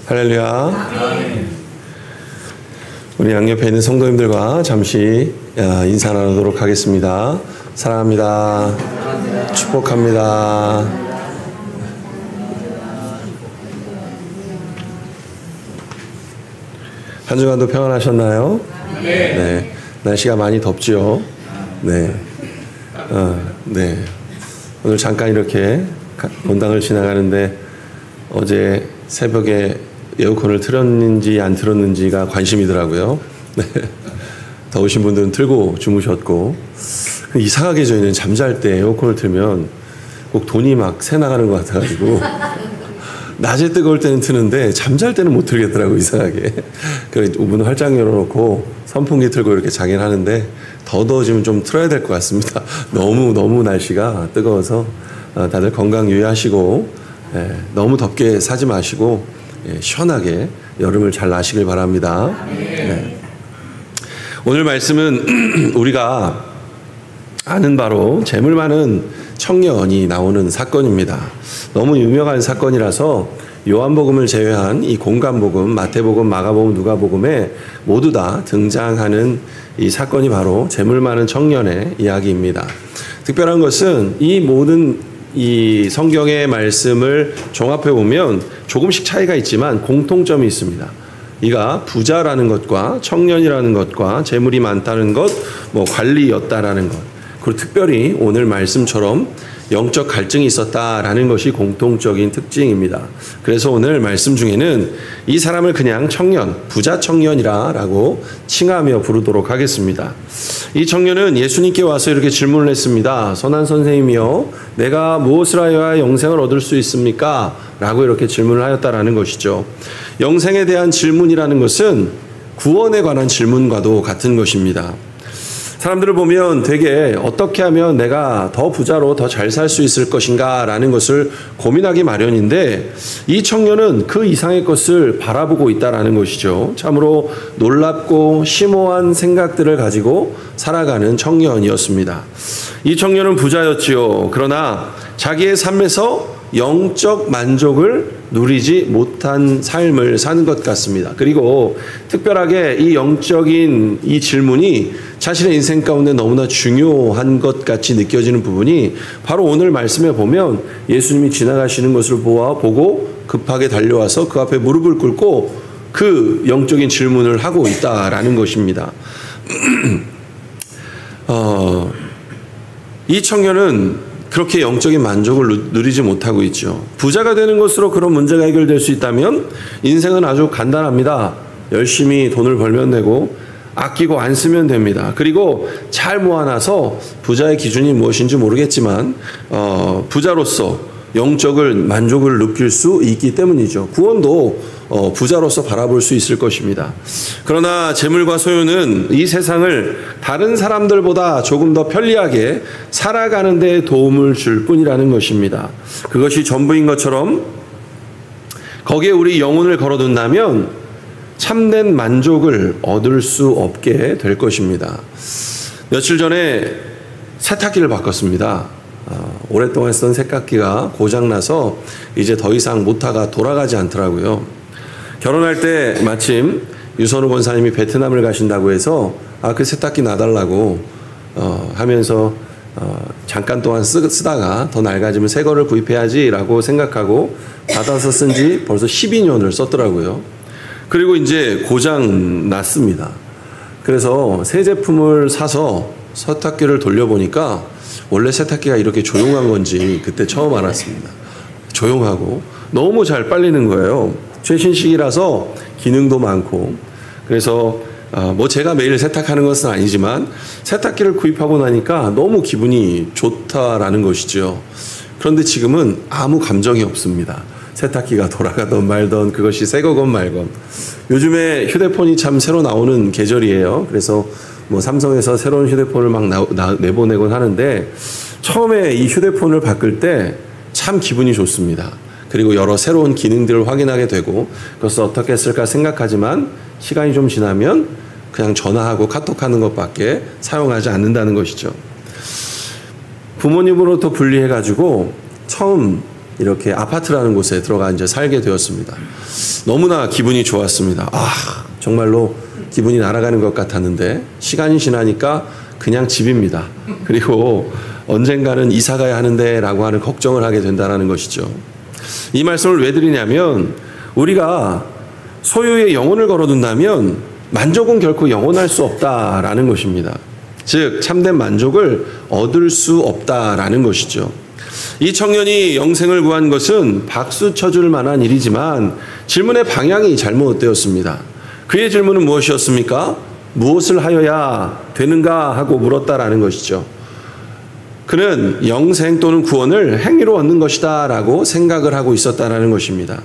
할렐루야. 우리 양옆에 있는 성도님들과 잠시 인사 나누도록 하겠습니다. 사랑합니다. 축복합니다. 한 주간도 평안하셨나요? 네. 날씨가 많이 덥죠? 네. 네. 오늘 잠깐 이렇게 본당을 지나가는데 어제 새벽에 에어컨을 틀었는지 안 틀었는지가 관심이더라고요. 네. 더우신 분들은 틀고 주무셨고, 이상하게 저희는 잠잘 때 에어컨을 틀면 꼭 돈이 막 새 나가는 것 같아가지고 낮에 뜨거울 때는 트는데 잠잘 때는 못 틀겠더라고요, 이상하게. 그래서 문 활짝 열어놓고 선풍기 틀고 이렇게 자긴 하는데 더 더워지면 좀 틀어야 될 것 같습니다. 너무 날씨가 뜨거워서 다들 건강 유의하시고, 너무 덥게 사지 마시고 시원하게 여름을 잘 나시길 바랍니다. 네. 오늘 말씀은 우리가 아는 바로 재물 많은 청년이 나오는 사건입니다. 너무 유명한 사건이라서 요한복음을 제외한 이 공간복음, 마태복음, 마가복음, 누가복음에 모두 다 등장하는 이 사건이 바로 재물 많은 청년의 이야기입니다. 특별한 것은 이 모든 이 성경의 말씀을 종합해 보면 조금씩 차이가 있지만 공통점이 있습니다. 이가 부자라는 것과 청년이라는 것과 재물이 많다는 것, 관리였다라는 것, 그리고 특별히 오늘 말씀처럼 영적 갈증이 있었다라는 것이 공통적인 특징입니다. 그래서 오늘 말씀 중에는 이 사람을 그냥 청년, 부자 청년이라고 칭하며 부르도록 하겠습니다. 이 청년은 예수님께 와서 이렇게 질문을 했습니다. 선한 선생님이여, 내가 무엇을 하여야 영생을 얻을 수 있습니까? 라고 이렇게 질문을 하였다라는 것이죠. 영생에 대한 질문이라는 것은 구원에 관한 질문과도 같은 것입니다. 사람들을 보면 되게 어떻게 하면 내가 더 부자로 더 잘 살 수 있을 것인가 라는 것을 고민하기 마련인데, 이 청년은 그 이상의 것을 바라보고 있다라는 것이죠. 참으로 놀랍고 심오한 생각들을 가지고 살아가는 청년이었습니다. 이 청년은 부자였지요. 그러나 자기의 삶에서 영적 만족을 누리지 못한 삶을 사는 것 같습니다. 그리고 특별하게 이 영적인 이 질문이 자신의 인생 가운데 너무나 중요한 것 같이 느껴지는 부분이 바로 오늘 말씀에 보면 예수님이 지나가시는 것을 보고 급하게 달려와서 그 앞에 무릎을 꿇고 그 영적인 질문을 하고 있다라는 것입니다. 이 청년은 그렇게 영적인 만족을 누리지 못하고 있죠. 부자가 되는 것으로 그런 문제가 해결될 수 있다면 인생은 아주 간단합니다. 열심히 돈을 벌면 되고 아끼고 안 쓰면 됩니다. 그리고 잘 모아놔서 부자의 기준이 무엇인지 모르겠지만 부자로서 영적을 만족을 느낄 수 있기 때문이죠. 구원도 부자로서 바라볼 수 있을 것입니다. 그러나 재물과 소유는 이 세상을 다른 사람들보다 조금 더 편리하게 살아가는 데 도움을 줄 뿐이라는 것입니다. 그것이 전부인 것처럼 거기에 우리 영혼을 걸어둔다면 참된 만족을 얻을 수 없게 될 것입니다. 며칠 전에 세탁기를 바꿨습니다. 오랫동안 쓰던 세탁기가 고장나서 이제 더 이상 모터가 돌아가지 않더라고요. 결혼할 때 마침 유선우 권사님이 베트남을 가신다고 해서 그 세탁기 놔달라고 하면서 잠깐 동안 쓰다가 더 낡아지면 새 거를 구입해야지라고 생각하고 받아서 쓴 지 벌써 12년을 썼더라고요. 그리고 이제 고장 났습니다. 그래서 새 제품을 사서 세탁기를 돌려보니까 원래 세탁기가 이렇게 조용한 건지 그때 처음 알았습니다. 조용하고 너무 잘 빨리는 거예요. 최신식이라서 기능도 많고. 그래서 제가 매일 세탁하는 것은 아니지만 세탁기를 구입하고 나니까 너무 기분이 좋다라는 것이죠. 그런데 지금은 아무 감정이 없습니다. 세탁기가 돌아가던 말던 그것이 새 거건 말건. 요즘에 휴대폰이 참 새로 나오는 계절이에요. 그래서 삼성에서 새로운 휴대폰을 막 내보내곤 하는데 처음에 이 휴대폰을 바꿀 때 참 기분이 좋습니다. 그리고 여러 새로운 기능들을 확인하게 되고 그것을 어떻게 했을까 생각하지만 시간이 좀 지나면 그냥 전화하고 카톡하는 것밖에 사용하지 않는다는 것이죠. 부모님으로부터 분리해가지고 처음 이렇게 아파트라는 곳에 들어가 이제 살게 되었습니다. 너무나 기분이 좋았습니다. 정말로 기분이 날아가는 것 같았는데 시간이 지나니까 그냥 집입니다. 그리고 언젠가는 이사 가야 하는데 라고 하는 걱정을 하게 된다는 것이죠. 이 말씀을 왜 드리냐면 우리가 소유의 영혼을 걸어둔다면 만족은 결코 영원할 수 없다라는 것입니다. 즉 참된 만족을 얻을 수 없다라는 것이죠. 이 청년이 영생을 구한 것은 박수 쳐줄 만한 일이지만 질문의 방향이 잘못되었습니다. 그의 질문은 무엇이었습니까? 무엇을 하여야 되는가 하고 물었다라는 것이죠. 그는 영생 또는 구원을 행위로 얻는 것이다 라고 생각을 하고 있었다라는 것입니다.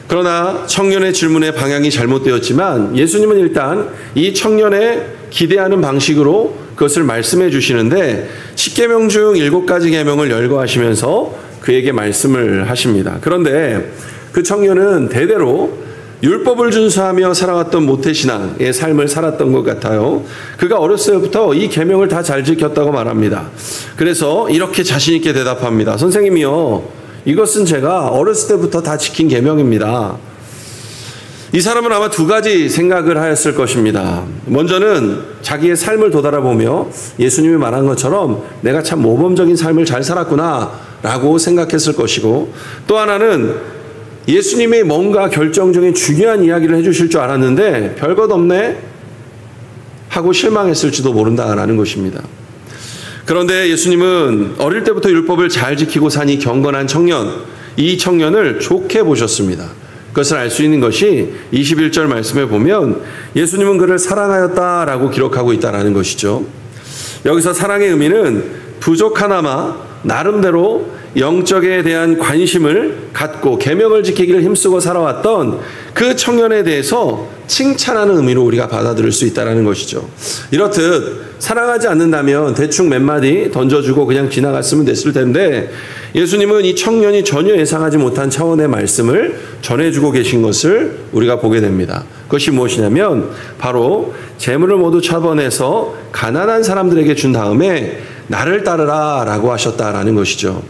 그러나 청년의 질문의 방향이 잘못되었지만 예수님은 일단 이 청년의 기대하는 방식으로 그것을 말씀해 주시는데 10계명 중 7가지 계명을 열거하시면서 그에게 말씀을 하십니다. 그런데 그 청년은 대대로 율법을 준수하며 살아왔던 모태신앙의 삶을 살았던 것 같아요. 그가 어렸을 때부터 이 계명을 다 잘 지켰다고 말합니다. 그래서 이렇게 자신 있게 대답합니다. 선생님이요, 이것은 제가 어렸을 때부터 다 지킨 계명입니다. 이 사람은 아마 2가지 생각을 하였을 것입니다. 먼저는 자기의 삶을 되돌아보며 예수님이 말한 것처럼 내가 참 모범적인 삶을 잘 살았구나 라고 생각했을 것이고, 또 하나는 예수님이 뭔가 결정적인 중요한 이야기를 해주실 줄 알았는데 별것 없네 하고 실망했을지도 모른다라는 것입니다. 그런데 예수님은 어릴 때부터 율법을 잘 지키고 산 이 경건한 청년, 이 청년을 좋게 보셨습니다. 그것을 알 수 있는 것이 21절 말씀에 보면 예수님은 그를 사랑하였다라고 기록하고 있다는 것이죠. 여기서 사랑의 의미는 부족하나마 나름대로 영적에 대한 관심을 갖고 계명을 지키기를 힘쓰고 살아왔던 그 청년에 대해서 칭찬하는 의미로 우리가 받아들일 수 있다는 것이죠. 이렇듯 사랑하지 않는다면 대충 몇 마디 던져주고 그냥 지나갔으면 됐을 텐데 예수님은 이 청년이 전혀 예상하지 못한 차원의 말씀을 전해주고 계신 것을 우리가 보게 됩니다. 그것이 무엇이냐면 바로 재물을 모두 처분해서 가난한 사람들에게 준 다음에 나를 따르라 라고 하셨다라는 것이죠.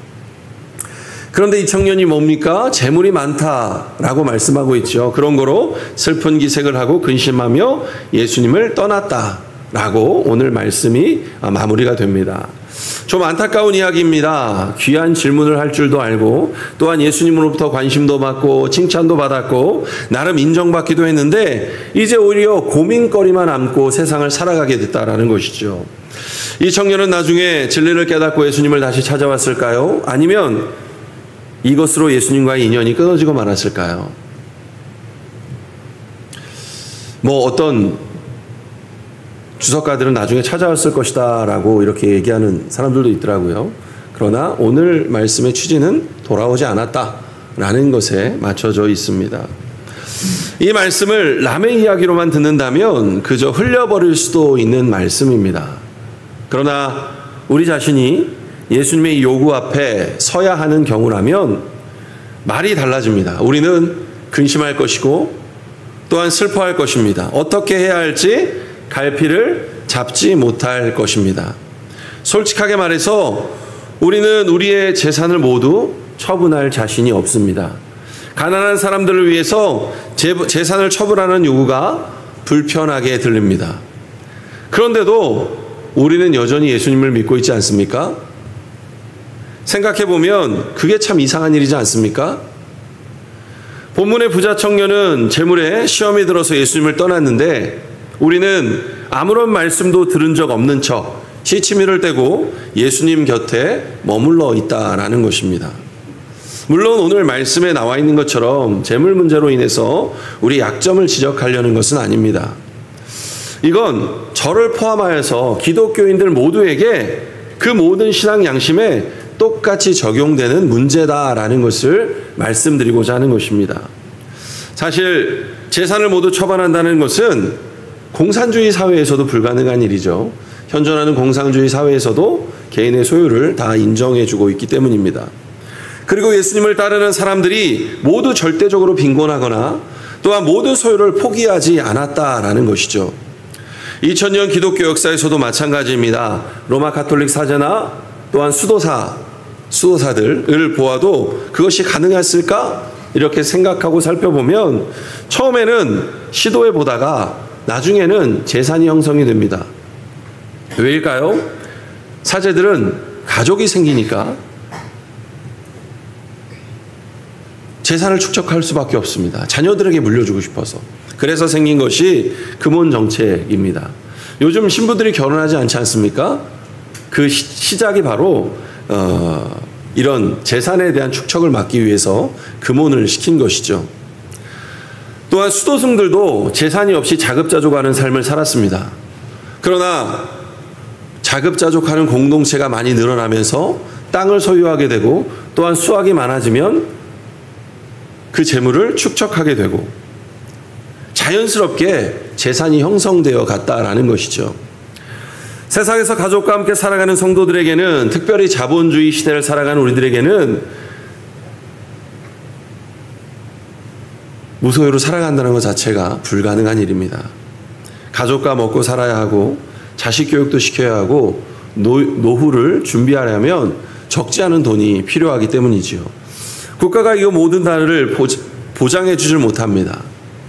그런데 이 청년이 뭡니까? 재물이 많다라고 말씀하고 있죠. 그런 거로 슬픈 기색을 하고 근심하며 예수님을 떠났다라고 오늘 말씀이 마무리가 됩니다. 좀 안타까운 이야기입니다. 귀한 질문을 할 줄도 알고 또한 예수님으로부터 관심도 받고 칭찬도 받았고 나름 인정받기도 했는데 이제 오히려 고민거리만 남고 세상을 살아가게 됐다라는 것이죠. 이 청년은 나중에 진리를 깨닫고 예수님을 다시 찾아왔을까요? 아니면 이것으로 예수님과의 인연이 끊어지고 말았을까요? 어떤 주석가들은 나중에 찾아왔을 것이다 라고 이렇게 얘기하는 사람들도 있더라고요. 그러나 오늘 말씀의 취지는 돌아오지 않았다 라는 것에 맞춰져 있습니다. 이 말씀을 남의 이야기로만 듣는다면 그저 흘려버릴 수도 있는 말씀입니다. 그러나 우리 자신이 예수님의 요구 앞에 서야 하는 경우라면 말이 달라집니다. 우리는 근심할 것이고 또한 슬퍼할 것입니다. 어떻게 해야 할지 갈피를 잡지 못할 것입니다. 솔직하게 말해서 우리는 우리의 재산을 모두 처분할 자신이 없습니다. 가난한 사람들을 위해서 재산을 처분하는 요구가 불편하게 들립니다. 그런데도 우리는 여전히 예수님을 믿고 있지 않습니까? 생각해보면 그게 참 이상한 일이지 않습니까? 본문의 부자 청년은 재물에 시험이 들어서 예수님을 떠났는데 우리는 아무런 말씀도 들은 적 없는 척 시치미를 떼고 예수님 곁에 머물러 있다라는 것입니다. 물론 오늘 말씀에 나와 있는 것처럼 재물 문제로 인해서 우리 약점을 지적하려는 것은 아닙니다. 이건 저를 포함하여서 기독교인들 모두에게 그 모든 신앙 양심에 똑같이 적용되는 문제다라는 것을 말씀드리고자 하는 것입니다. 사실 재산을 모두 처분한다는 것은 공산주의 사회에서도 불가능한 일이죠. 현존하는 공산주의 사회에서도 개인의 소유를 다 인정해주고 있기 때문입니다. 그리고 예수님을 따르는 사람들이 모두 절대적으로 빈곤하거나 또한 모든 소유를 포기하지 않았다라는 것이죠. 2000년 기독교 역사에서도 마찬가지입니다. 로마 가톨릭 사제나 또한 수도사 수도사들을 보아도 그것이 가능했을까? 이렇게 생각하고 살펴보면 처음에는 시도해 보다가 나중에는 재산이 형성이 됩니다. 왜일까요? 사제들은 가족이 생기니까 재산을 축적할 수밖에 없습니다. 자녀들에게 물려주고 싶어서. 그래서 생긴 것이 금혼 정책입니다. 요즘 신부들이 결혼하지 않지 않습니까? 그 시작이 바로 이런 재산에 대한 축적을 막기 위해서 금혼을 시킨 것이죠. 또한 수도승들도 재산이 없이 자급자족하는 삶을 살았습니다. 그러나 자급자족하는 공동체가 많이 늘어나면서 땅을 소유하게 되고 또한 수확이 많아지면 그 재물을 축적하게 되고 자연스럽게 재산이 형성되어 갔다라는 것이죠. 세상에서 가족과 함께 살아가는 성도들에게는, 특별히 자본주의 시대를 살아가는 우리들에게는 무소유로 살아간다는 것 자체가 불가능한 일입니다. 가족과 먹고 살아야 하고 자식 교육도 시켜야 하고 노후를 준비하려면 적지 않은 돈이 필요하기 때문이지요. 국가가 이 모든 단어를 보장해 주질 못합니다.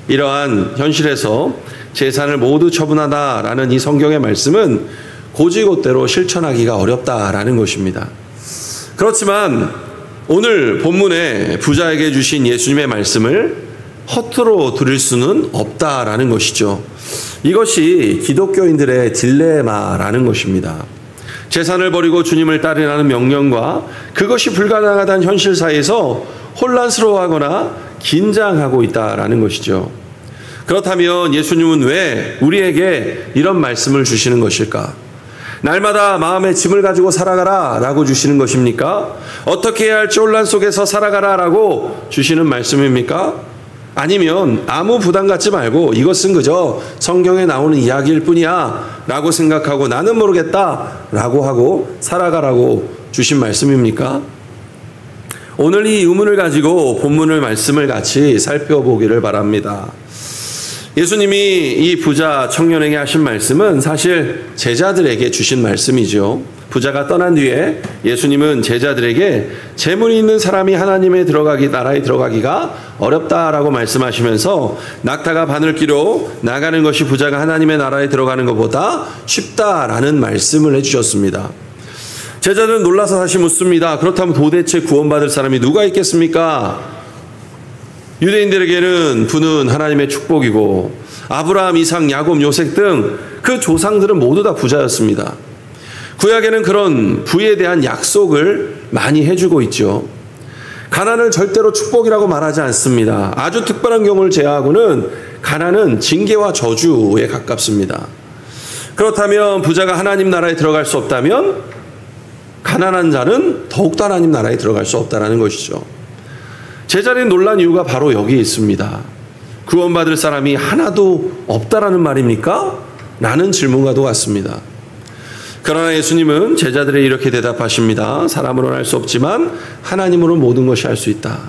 이러한 현실에서 재산을 모두 처분하다라는 이 성경의 말씀은 고지고대로 실천하기가 어렵다라는 것입니다. 그렇지만 오늘 본문에 부자에게 주신 예수님의 말씀을 허투루 들을 수는 없다라는 것이죠. 이것이 기독교인들의 딜레마라는 것입니다. 재산을 버리고 주님을 따르라는 명령과 그것이 불가능하다는 현실 사이에서 혼란스러워하거나 긴장하고 있다라는 것이죠. 그렇다면 예수님은 왜 우리에게 이런 말씀을 주시는 것일까? 날마다 마음의 짐을 가지고 살아가라 라고 주시는 것입니까? 어떻게 해야 할지 혼란 속에서 살아가라 라고 주시는 말씀입니까? 아니면 아무 부담 갖지 말고 이것은 그저 성경에 나오는 이야기일 뿐이야 라고 생각하고 나는 모르겠다 라고 하고 살아가라고 주신 말씀입니까? 오늘 이 의문을 가지고 본문의 말씀을 같이 살펴보기를 바랍니다. 예수님이 이 부자 청년에게 하신 말씀은 사실 제자들에게 주신 말씀이죠. 부자가 떠난 뒤에 예수님은 제자들에게 재물이 있는 사람이 하나님의 나라에 들어가기가 어렵다라고 말씀하시면서 낙타가 바늘기로 나가는 것이 부자가 하나님의 나라에 들어가는 것보다 쉽다라는 말씀을 해주셨습니다. 제자들은 놀라서 다시 묻습니다. 그렇다면 도대체 구원받을 사람이 누가 있겠습니까? 유대인들에게는 부는 하나님의 축복이고 아브라함, 이삭, 야곱, 요셉 등 그 조상들은 모두 다 부자였습니다. 구약에는 그런 부에 대한 약속을 많이 해주고 있죠. 가난을 절대로 축복이라고 말하지 않습니다. 아주 특별한 경우를 제외하고는 가난은 징계와 저주에 가깝습니다. 그렇다면 부자가 하나님 나라에 들어갈 수 없다면 가난한 자는 더욱더 하나님 나라에 들어갈 수 없다는 것이죠. 제자들이 놀란 이유가 바로 여기에 있습니다. 구원받을 사람이 하나도 없다라는 말입니까? 라는 질문과도 같습니다. 그러나 예수님은 제자들에게 이렇게 대답하십니다. 사람으로는 할 수 없지만 하나님으로 모든 것이 할 수 있다.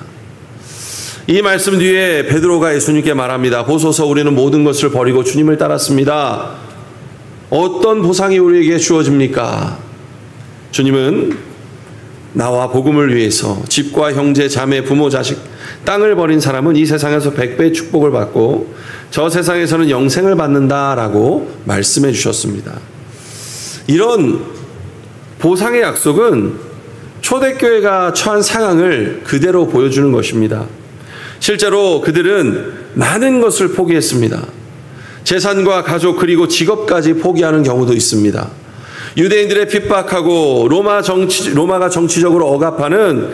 이 말씀 뒤에 베드로가 예수님께 말합니다. 보소서, 우리는 모든 것을 버리고 주님을 따랐습니다. 어떤 보상이 우리에게 주어집니까? 주님은 나와 복음을 위해서 집과 형제, 자매, 부모, 자식, 땅을 버린 사람은 이 세상에서 100배의 축복을 받고 저 세상에서는 영생을 받는다라고 말씀해 주셨습니다. 이런 보상의 약속은 초대교회가 처한 상황을 그대로 보여주는 것입니다. 실제로 그들은 많은 것을 포기했습니다. 재산과 가족 그리고 직업까지 포기하는 경우도 있습니다. 유대인들의 핍박하고 로마가 정치적으로 억압하는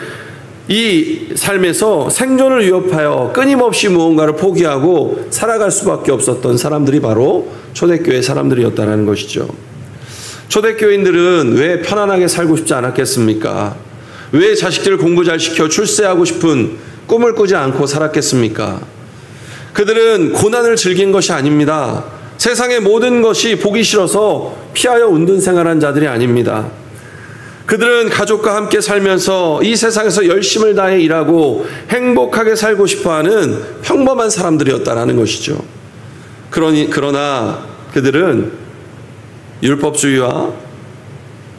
이 삶에서 생존을 위협하여 끊임없이 무언가를 포기하고 살아갈 수밖에 없었던 사람들이 바로 초대교회 사람들이었다는 것이죠. 초대교인들은 왜 편안하게 살고 싶지 않았겠습니까? 왜 자식들을 공부 잘 시켜 출세하고 싶은 꿈을 꾸지 않고 살았겠습니까? 그들은 고난을 즐긴 것이 아닙니다. 세상의 모든 것이 보기 싫어서 피하여 운둔 생활한 자들이 아닙니다. 그들은 가족과 함께 살면서 이 세상에서 열심을 다해 일하고 행복하게 살고 싶어하는 평범한 사람들이었다는 것이죠. 그러나 그들은 율법주의와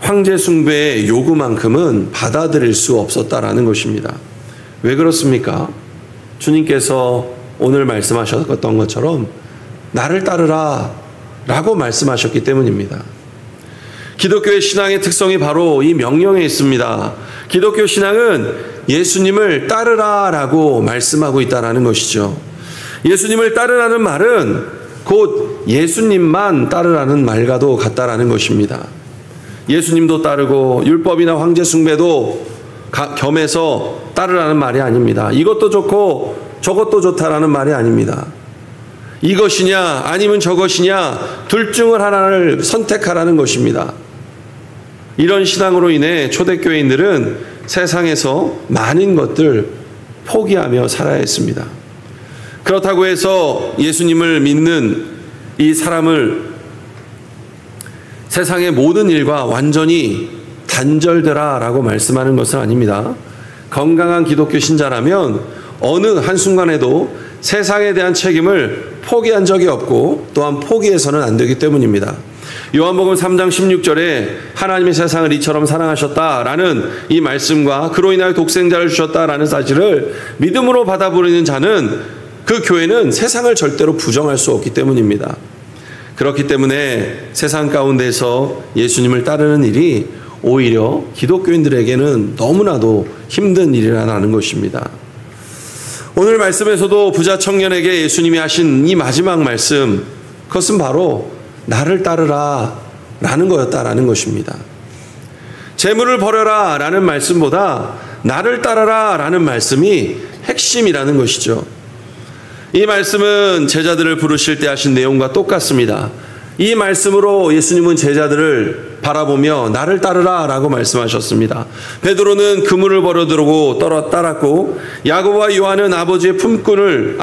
황제 숭배의 요구만큼은 받아들일 수 없었다라는 것입니다. 왜 그렇습니까? 주님께서 오늘 말씀하셨던 것처럼 나를 따르라 라고 말씀하셨기 때문입니다. 기독교의 신앙의 특성이 바로 이 명령에 있습니다. 기독교 신앙은 예수님을 따르라 라고 말씀하고 있다는 것이죠. 예수님을 따르라는 말은 곧 예수님만 따르라는 말과도 같다라는 것입니다. 예수님도 따르고 율법이나 황제 숭배도 겸해서 따르라는 말이 아닙니다. 이것도 좋고 저것도 좋다라는 말이 아닙니다. 이것이냐 아니면 저것이냐 둘 중을 하나를 선택하라는 것입니다. 이런 신앙으로 인해 초대교회인들은 세상에서 많은 것들 포기하며 살아야 했습니다. 그렇다고 해서 예수님을 믿는 이 사람을 세상의 모든 일과 완전히 단절되라 라고 말씀하는 것은 아닙니다. 건강한 기독교 신자라면 어느 한순간에도 세상에 대한 책임을 포기한 적이 없고 또한 포기해서는 안 되기 때문입니다. 요한복음 3장 16절에 하나님이 세상을 이처럼 사랑하셨다라는 이 말씀과 그로 인하여 독생자를 주셨다라는 사실을 믿음으로 받아들이는 자는 그 교회는 세상을 절대로 부정할 수 없기 때문입니다. 그렇기 때문에 세상 가운데서 예수님을 따르는 일이 오히려 기독교인들에게는 너무나도 힘든 일이라는 것입니다. 오늘 말씀에서도 부자 청년에게 예수님이 하신 이 마지막 말씀, 그것은 바로 나를 따르라 라는 거였다라는 것입니다. 재물을 버려라 라는 말씀보다 나를 따르라 라는 말씀이 핵심이라는 것이죠. 이 말씀은 제자들을 부르실 때 하신 내용과 똑같습니다. 이 말씀으로 예수님은 제자들을 바라보며 나를 따르라 라고 말씀하셨습니다. 베드로는 그물을 버려두고 따랐고 야고보와 요한은 아버지와 품꾼을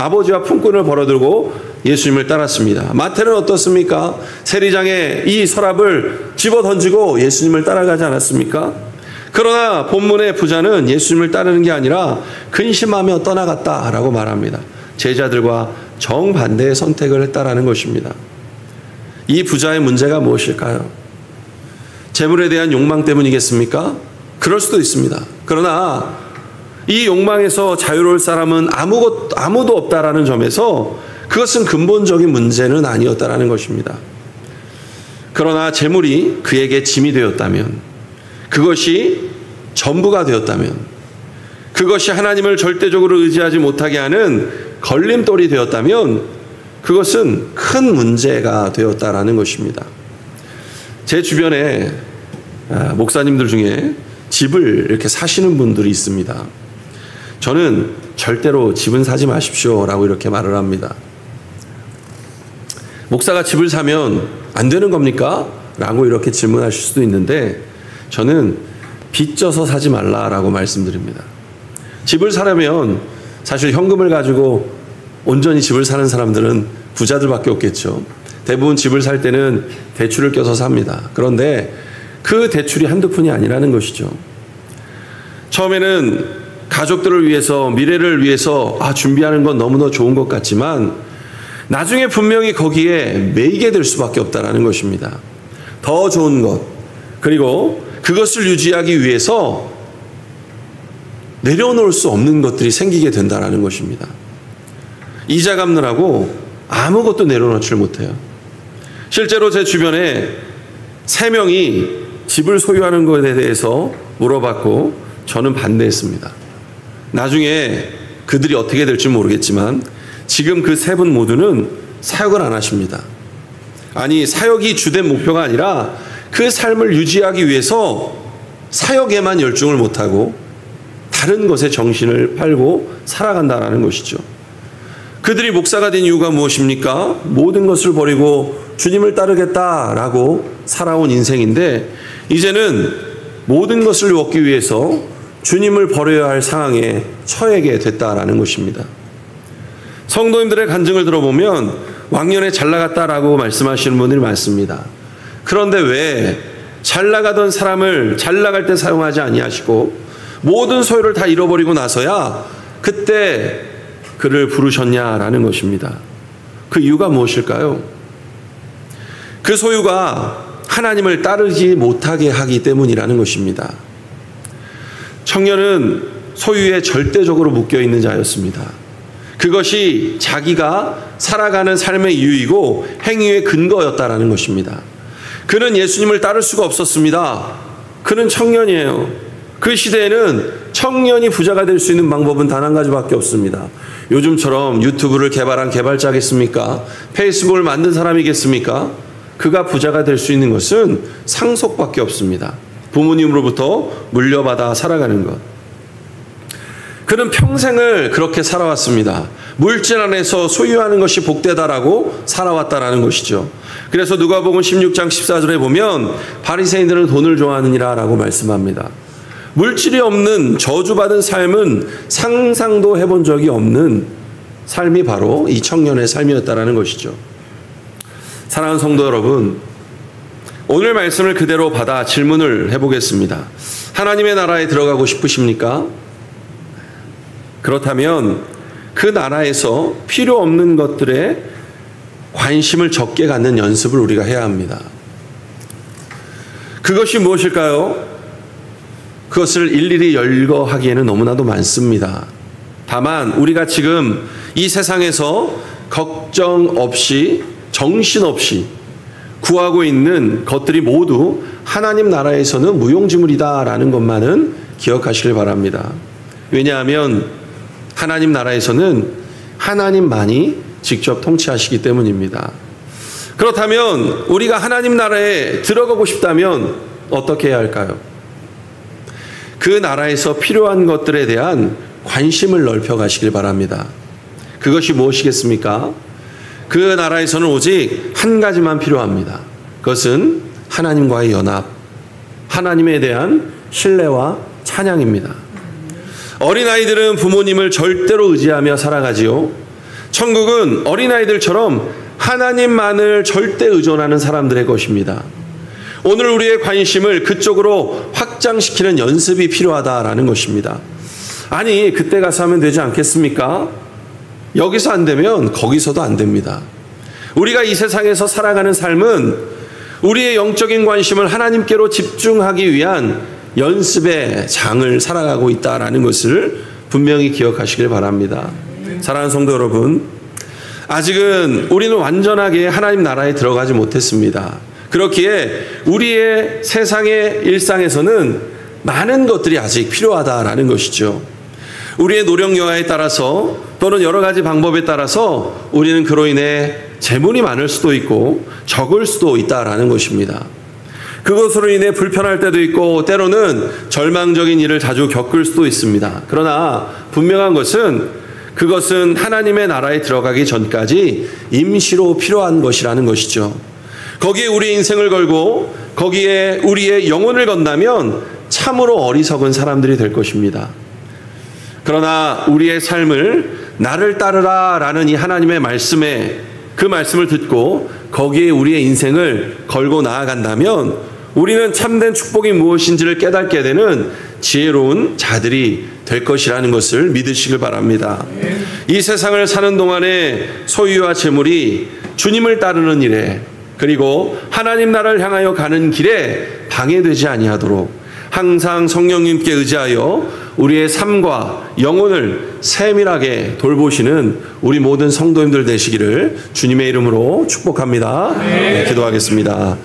버려두고 예수님을 따랐습니다. 마태는 어떻습니까? 세리장에 이 서랍을 집어 던지고 예수님을 따라가지 않았습니까? 그러나 본문의 부자는 예수님을 따르는 게 아니라 근심하며 떠나갔다라고 말합니다. 제자들과 정반대의 선택을 했다라는 것입니다. 이 부자의 문제가 무엇일까요? 재물에 대한 욕망 때문이겠습니까? 그럴 수도 있습니다. 그러나 이 욕망에서 자유로울 사람은 아무도 없다라는 점에서 그것은 근본적인 문제는 아니었다라는 것입니다. 그러나 재물이 그에게 짐이 되었다면, 그것이 전부가 되었다면, 그것이 하나님을 절대적으로 의지하지 못하게 하는 걸림돌이 되었다면 그것은 큰 문제가 되었다라는 것입니다. 제 주변에 목사님들 중에 집을 이렇게 사시는 분들이 있습니다. 저는 절대로 집은 사지 마십시오 라고 이렇게 말을 합니다. 목사가 집을 사면 안 되는 겁니까? 라고 이렇게 질문하실 수도 있는데 저는 빚져서 사지 말라라고 말씀드립니다. 집을 사려면 사실 현금을 가지고 온전히 집을 사는 사람들은 부자들밖에 없겠죠. 대부분 집을 살 때는 대출을 껴서 삽니다. 그런데 그 대출이 한두 푼이 아니라는 것이죠. 처음에는 가족들을 위해서, 미래를 위해서 준비하는 건 너무나 좋은 것 같지만 나중에 분명히 거기에 매이게 될 수밖에 없다는 것입니다. 더 좋은 것, 그리고 그것을 유지하기 위해서 내려놓을 수 없는 것들이 생기게 된다는 것입니다. 이자 갚느라고 아무것도 내려놓지를 못해요. 실제로 제 주변에 3명이 집을 소유하는 것에 대해서 물어봤고 저는 반대했습니다. 나중에 그들이 어떻게 될지 모르겠지만 지금 그 3분 모두는 사역을 안 하십니다. 아니, 사역이 주된 목표가 아니라 그 삶을 유지하기 위해서 사역에만 열중을 못하고 다른 것에 정신을 팔고 살아간다는 것이죠. 그들이 목사가 된 이유가 무엇입니까? 모든 것을 버리고 주님을 따르겠다라고 살아온 인생인데 이제는 모든 것을 얻기 위해서 주님을 버려야 할 상황에 처하게 됐다라는 것입니다. 성도님들의 간증을 들어보면 왕년에 잘 나갔다라고 말씀하시는 분들이 많습니다. 그런데 왜 잘 나가던 사람을 잘 나갈 때 사용하지 아니하시고 모든 소유를 다 잃어버리고 나서야 그때 그를 부르셨냐라는 것입니다. 그 이유가 무엇일까요? 그 소유가 하나님을 따르지 못하게 하기 때문이라는 것입니다. 청년은 소유에 절대적으로 묶여있는 자였습니다. 그것이 자기가 살아가는 삶의 이유이고 행위의 근거였다라는 것입니다. 그는 예수님을 따를 수가 없었습니다. 그는 청년이에요. 그 시대에는 청년이 부자가 될 수 있는 방법은 단 한 가지밖에 없습니다. 요즘처럼 유튜브를 개발한 개발자겠습니까? 페이스북을 만든 사람이겠습니까? 그가 부자가 될 수 있는 것은 상속밖에 없습니다. 부모님으로부터 물려받아 살아가는 것. 그는 평생을 그렇게 살아왔습니다. 물질 안에서 소유하는 것이 복되다라고 살아왔다라는 것이죠. 그래서 누가복음 16장 14절에 보면 바리새인들은 돈을 좋아하느니라 라고 말씀합니다. 물질이 없는 저주받은 삶은 상상도 해본 적이 없는 삶이 바로 이 청년의 삶이었다라는 것이죠. 사랑하는 성도 여러분, 오늘 말씀을 그대로 받아 질문을 해보겠습니다. 하나님의 나라에 들어가고 싶으십니까? 그렇다면 그 나라에서 필요 없는 것들에 관심을 적게 갖는 연습을 우리가 해야 합니다. 그것이 무엇일까요? 그것을 일일이 열거하기에는 너무나도 많습니다. 다만 우리가 지금 이 세상에서 걱정 없이 정신없이 구하고 있는 것들이 모두 하나님 나라에서는 무용지물이다라는 것만은 기억하시길 바랍니다. 왜냐하면 하나님 나라에서는 하나님만이 직접 통치하시기 때문입니다. 그렇다면 우리가 하나님 나라에 들어가고 싶다면 어떻게 해야 할까요? 그 나라에서 필요한 것들에 대한 관심을 넓혀 가시길 바랍니다. 그것이 무엇이겠습니까? 그 나라에서는 오직 한 가지만 필요합니다. 그것은 하나님과의 연합, 하나님에 대한 신뢰와 찬양입니다. 어린아이들은 부모님을 절대로 의지하며 살아가지요. 천국은 어린아이들처럼 하나님만을 절대 의존하는 사람들의 것입니다. 오늘 우리의 관심을 그쪽으로 확장시키는 연습이 필요하다라는 것입니다. 아니, 그때 가서 하면 되지 않겠습니까? 여기서 안 되면 거기서도 안 됩니다. 우리가 이 세상에서 살아가는 삶은 우리의 영적인 관심을 하나님께로 집중하기 위한 연습의 장을 살아가고 있다라는 것을 분명히 기억하시길 바랍니다. 사랑하는 성도 여러분, 아직은 우리는 완전하게 하나님 나라에 들어가지 못했습니다. 그렇기에 우리의 세상의 일상에서는 많은 것들이 아직 필요하다라는 것이죠. 우리의 노력 여하에 따라서 또는 여러 가지 방법에 따라서 우리는 그로 인해 재물이 많을 수도 있고 적을 수도 있다라는 것입니다. 그것으로 인해 불편할 때도 있고 때로는 절망적인 일을 자주 겪을 수도 있습니다. 그러나 분명한 것은 그것은 하나님의 나라에 들어가기 전까지 임시로 필요한 것이라는 것이죠. 거기에 우리 인생을 걸고 거기에 우리의 영혼을 건다면 참으로 어리석은 사람들이 될 것입니다. 그러나 우리의 삶을 나를 따르라 라는 이 하나님의 말씀에 그 말씀을 듣고 거기에 우리의 인생을 걸고 나아간다면 우리는 참된 축복이 무엇인지를 깨닫게 되는 지혜로운 자들이 될 것이라는 것을 믿으시길 바랍니다. 이 세상을 사는 동안에 소유와 재물이 주님을 따르는 일에 그리고 하나님 나라를 향하여 가는 길에 방해되지 아니하도록 항상 성령님께 의지하여 우리의 삶과 영혼을 세밀하게 돌보시는 우리 모든 성도님들 되시기를 주님의 이름으로 축복합니다. 네, 기도하겠습니다.